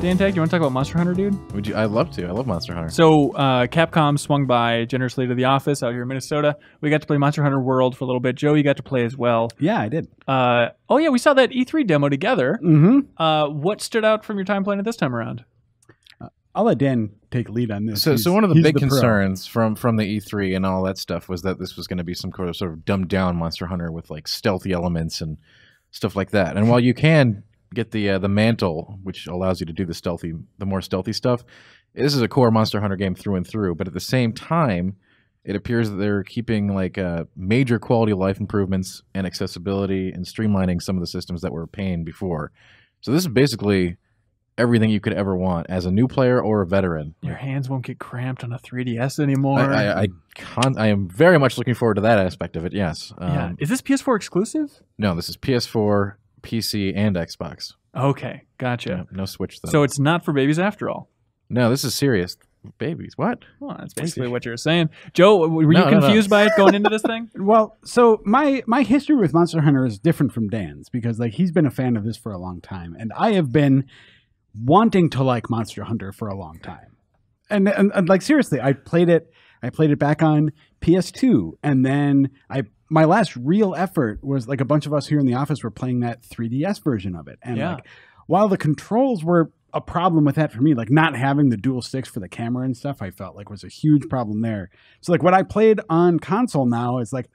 Dan Tack, you want to talk about Monster Hunter, dude? Would you? I'd love to. I love Monster Hunter. So Capcom swung by generously to the office out here in Minnesota. We got to play Monster Hunter World for a little bit. Joe, you got to play as well. Yeah, I did. Oh yeah, we saw that E3 demo together. Mm-hmm. What stood out from your time playing it this time around? I'll let Dan take lead on this. So one of the big pro. concerns from the E3 and all that stuff was that this was going to be some sort of dumbed down Monster Hunter with like stealthy elements and stuff like that. And while you can get the mantle, which allows you to do the more stealthy stuff, this is a core Monster Hunter game through and through. But at the same time, it appears that they're keeping like major quality of life improvements and accessibility and streamlining some of the systems that were a pain before. So this is basically everything you could ever want as a new player or a veteran. Your hands won't get cramped on a 3DS anymore. I am very much looking forward to that aspect of it. Yes. Yeah. Is this PS4 exclusive? No, this is PS4, PC, and Xbox. Okay, gotcha. No Switch though. So it's not for babies after all. No, this is serious. Babies, what? Well, that's basically what you're saying. Joe, were you confused by it going into this thing? Well, so my history with Monster Hunter is different from Dan's because like he's been a fan of this for a long time, and I have been wanting to like Monster Hunter for a long time. And like seriously, I played it back on PS2, and then my last real effort was like a bunch of us here in the office were playing that 3DS version of it. And like while the controls were a problem with that for me, like not having the dual sticks for the camera and stuff, I felt like was a huge problem there. So like what I played on console now is like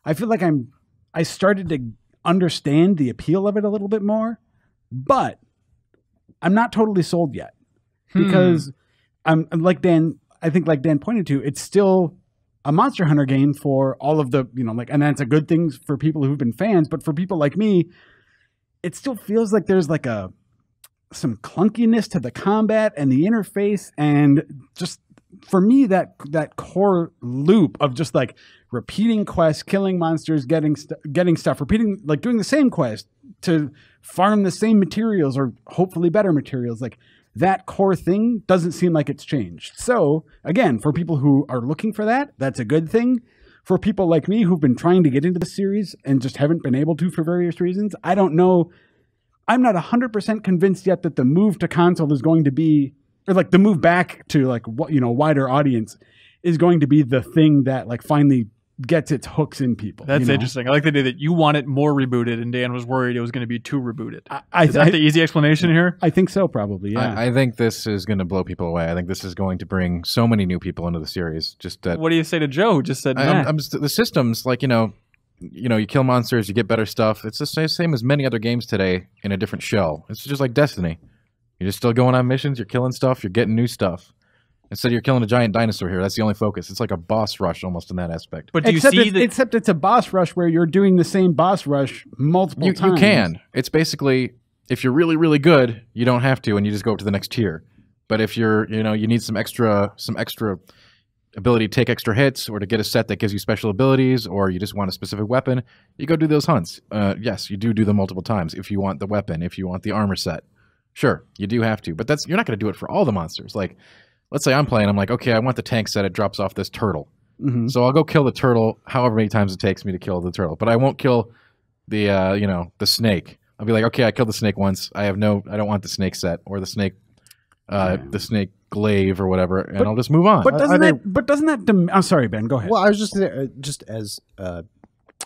I feel like I started to understand the appeal of it a little bit more, but I'm not totally sold yet because I'm like Dan. I think like Dan pointed to, it's still a Monster Hunter game for all of the, like, and that's a good thing for people who've been fans. But for people like me, it still feels like there's like some clunkiness to the combat and the interface, and just for me that core loop of just like repeating quests, killing monsters, getting stuff, repeating, like doing the same quest to farm the same materials or hopefully better materials, like that core thing doesn't seem like it's changed. So again, for people who are looking for that, that's a good thing. For people like me who've been trying to get into the series and just haven't been able to for various reasons, I don't know. I'm not 100% convinced yet that the move to console is going to be, or like the move back to like wider audience is going to be the thing that like finally gets its hooks in people. That's interesting. I like the idea that you want it more rebooted, and Dan was worried it was going to be too rebooted. Is that the easy explanation here? I think so, probably. Yeah. I think this is going to blow people away. I think this is going to bring so many new people into the series. Just that. What do you say to Joe, who just said the systems, like you kill monsters, you get better stuff. It's the same as many other games today in a different shell. It's just like Destiny. You're just still going on missions. You're killing stuff. You're getting new stuff. Instead, you're killing a giant dinosaur here. That's the only focus. It's like a boss rush almost in that aspect. But do you see except it's a boss rush where you're doing the same boss rush multiple times. You can. It's basically, if you're really, really good, you don't have to, and you just go up to the next tier. But if you're, you need some extra ability to take extra hits, or to get a set that gives you special abilities, or you just want a specific weapon, you go do those hunts. Yes, you do them multiple times if you want the weapon, if you want the armor set. Sure, you do have to, but you're not going to do it for all the monsters. Like, let's say I'm playing, I'm like, okay, I want the tank set, it drops off this turtle. So I'll go kill the turtle however many times it takes me to kill the turtle, but I won't kill the the snake. I'll be like, okay, I killed the snake once. I don't want the snake set or the snake glaive or whatever, and I'll just move on. But doesn't that? I'm sorry, Ben. Go ahead. Well, I was just as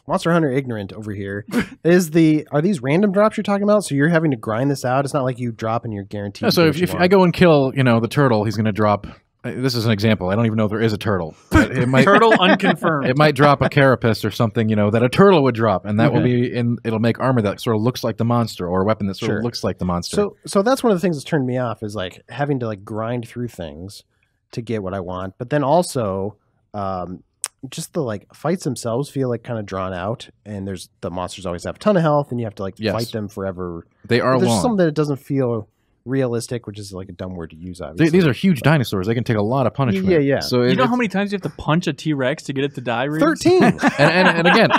Monster Hunter ignorant over here. Are these random drops you're talking about? So you're having to grind this out. It's not like you drop and you're guaranteed. No, so if I go and kill the turtle, he's going to drop. This is an example. I don't even know if there is a turtle. It might, turtle unconfirmed. It might drop a carapace or something, that a turtle would drop, and that will be it'll make armor that sort of looks like the monster, or a weapon that sort of looks like the monster. So that's one of the things that's turned me off, is like having to like grind through things to get what I want. But then also, just the like fights themselves feel like kind of drawn out, and the monsters always have a ton of health, and you have to like fight them forever. They are long. There's something that it doesn't feel realistic, which is like a dumb word to use, obviously. These are huge dinosaurs. They can take a lot of punishment. Yeah. So you know how many times you have to punch a T-Rex to get it to die? Reeves? 13. and again,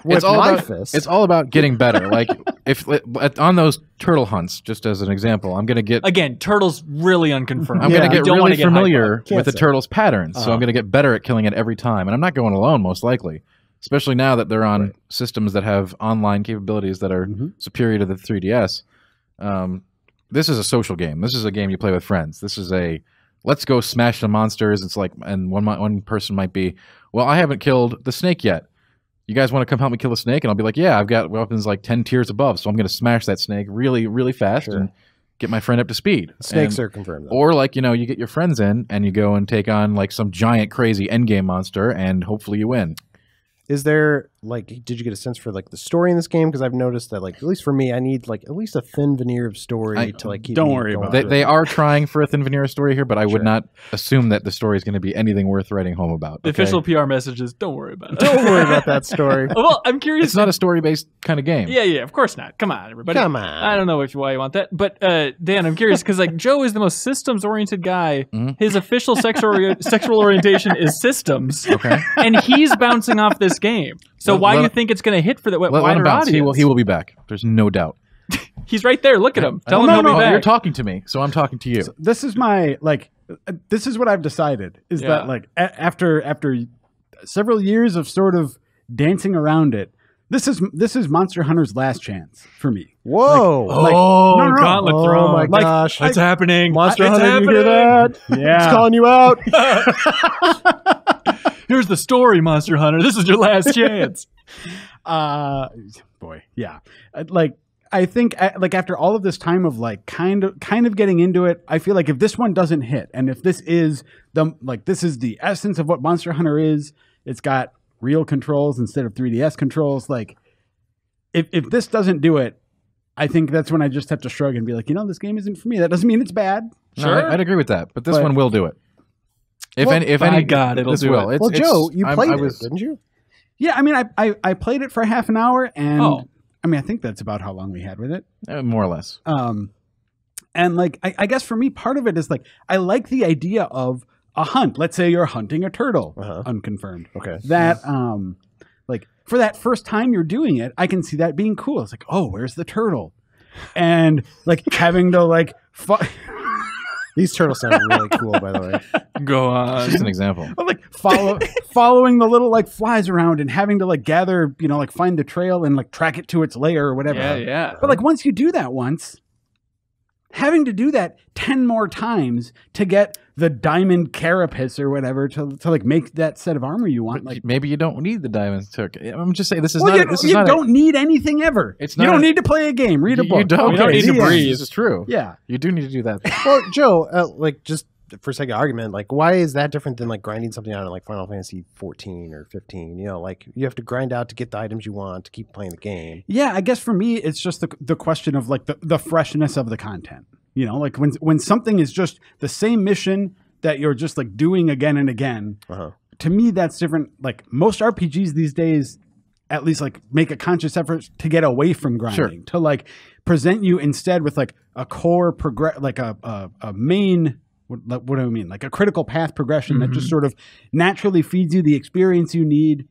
it's all about getting better. Like if on those turtle hunts, just as an example, I'm going to get turtles really unconfirmed. I'm going to get really familiar with the turtle's patterns, so I'm going to get better at killing it every time. And I'm not going alone, most likely. Especially now that they're on systems that have online capabilities that are superior to the 3DS. this is a social game. This is a game you play with friends. This is a let's go smash some monsters. It's like, and one person might be, well, I haven't killed the snake yet. You guys want to come help me kill the snake? And I'll be like, yeah, I've got weapons like 10 tiers above, so I'm going to smash that snake really, really fast and get my friend up to speed. Snakes are confirmed. Though. Or like, you get your friends in and you go and take on like some giant crazy endgame monster and hopefully you win. Is there like, did you get a sense for like the story in this game? Because I've noticed that like, at least for me, I need like at least a thin veneer of story to like keep. Don't worry about it. They are trying for a thin veneer of story here, but I would not assume that the story is going to be anything worth writing home about. The official PR message is, don't worry about it. Don't worry about that story. Well, I'm curious. It's not a story-based kind of game. Yeah, of course not. Come on, everybody. Come on. I don't know why you want that. But Dan, I'm curious because like Joe is the most systems-oriented guy. His official sexual orientation is systems. Okay. And he's bouncing off this game. So why do you think it's going to hit for the wider audience? He will be back. There's no doubt. He's right there. Look at him. Tell him he'll be back. You're talking to me, so I'm talking to you. So this is my this is what I've decided is that like after several years of sort of dancing around it, this is Monster Hunter's last chance for me. Whoa! No. Gauntlet thrown. Oh my gosh! It's happening. Monster Hunter, happening. you hear that? Yeah. It's calling you out. Here's the story, Monster Hunter. This is your last chance. Boy, yeah. I think after all of this time of like kind of getting into it, I feel like if this one doesn't hit, and if this is the essence of what Monster Hunter is, it's got real controls instead of 3DS controls. Like, if this doesn't do it, I think that's when I just have to shrug and be like, this game isn't for me. That doesn't mean it's bad. Sure, no, I'd agree with that, but this one will do it. If by any, God, it'll this do will. it. Well, Joe, you played it, didn't you? Yeah, I mean, I played it for half an hour, and I mean, I think that's about how long we had with it, more or less. And like, I guess for me, part of it is like, I like the idea of a hunt. Let's say you're hunting a turtle, unconfirmed. Okay. That, like, for that first time you're doing it, I can see that being cool. It's like, oh, where's the turtle? And like having to like, these turtles sound really cool, by the way. Go on. Just an example. but like following the little like flies around and having to like gather, like find the trail and like track it to its lair or whatever. Yeah. But like once you do that once, having to do that 10 more times to get the diamond carapace or whatever to like make that set of armor you want, like maybe you don't need the diamonds. I'm just saying this is well, not. You don't need anything ever. It's you not don't need to play a game. Read a book. You don't. You don't need to breathe. This is true. Yeah, you do need to do that. Well, Joe, like just for sake of argument, like why is that different than like grinding something out in like Final Fantasy 14 or 15? Like you have to grind out to get the items you want to keep playing the game. Yeah, I guess for me it's just the question of like the freshness of the content. Like when something is just the same mission that you're just like doing again and again. To me, that's different. Like most RPGs these days, at least like make a conscious effort to get away from grinding, to like present you instead with like a core like a main. What do I mean? Like a critical path progression that just sort of naturally feeds you the experience you need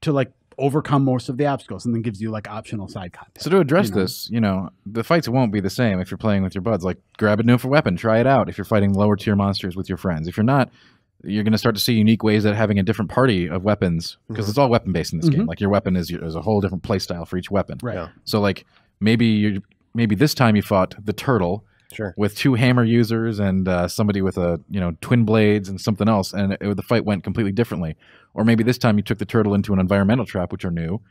to like overcome most of the obstacles, and then gives you like optional side content. So to address this, the fights won't be the same if you're playing with your buds. Like grab a new weapon, try it out. If you're fighting lower tier monsters with your friends, if you're not, you're going to start to see unique ways that having a different party of weapons, because it's all weapon based in this game. Like your weapon is a whole different play style for each weapon. Right. Yeah. So like maybe this time you fought the turtle. With 2 hammer users and somebody with a twin blades and something else, and the fight went completely differently. Or maybe this time you took the turtle into an environmental trap, which are new,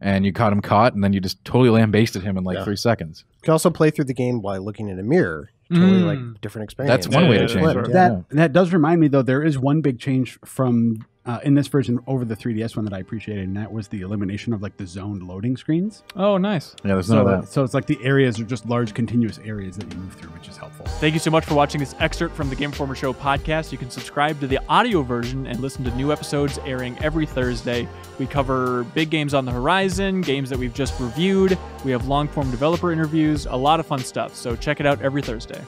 and you caught him caught, and then you just totally lambasted him in like 3 seconds. You can also play through the game while looking in a mirror. Totally like different experience. That's one way to change it. That does remind me though, there is one big change from in this version over the 3DS one that I appreciated, and that was the elimination of like the zoned loading screens. Oh, nice. Yeah, there's none of that. So it's like the areas are just large continuous areas that you move through, which is helpful. Thank you so much for watching this excerpt from the Game Informer Show podcast. You can subscribe to the audio version and listen to new episodes airing every Thursday. We cover big games on the horizon, games that we've just reviewed. We have long-form developer interviews, a lot of fun stuff. So check it out every Thursday.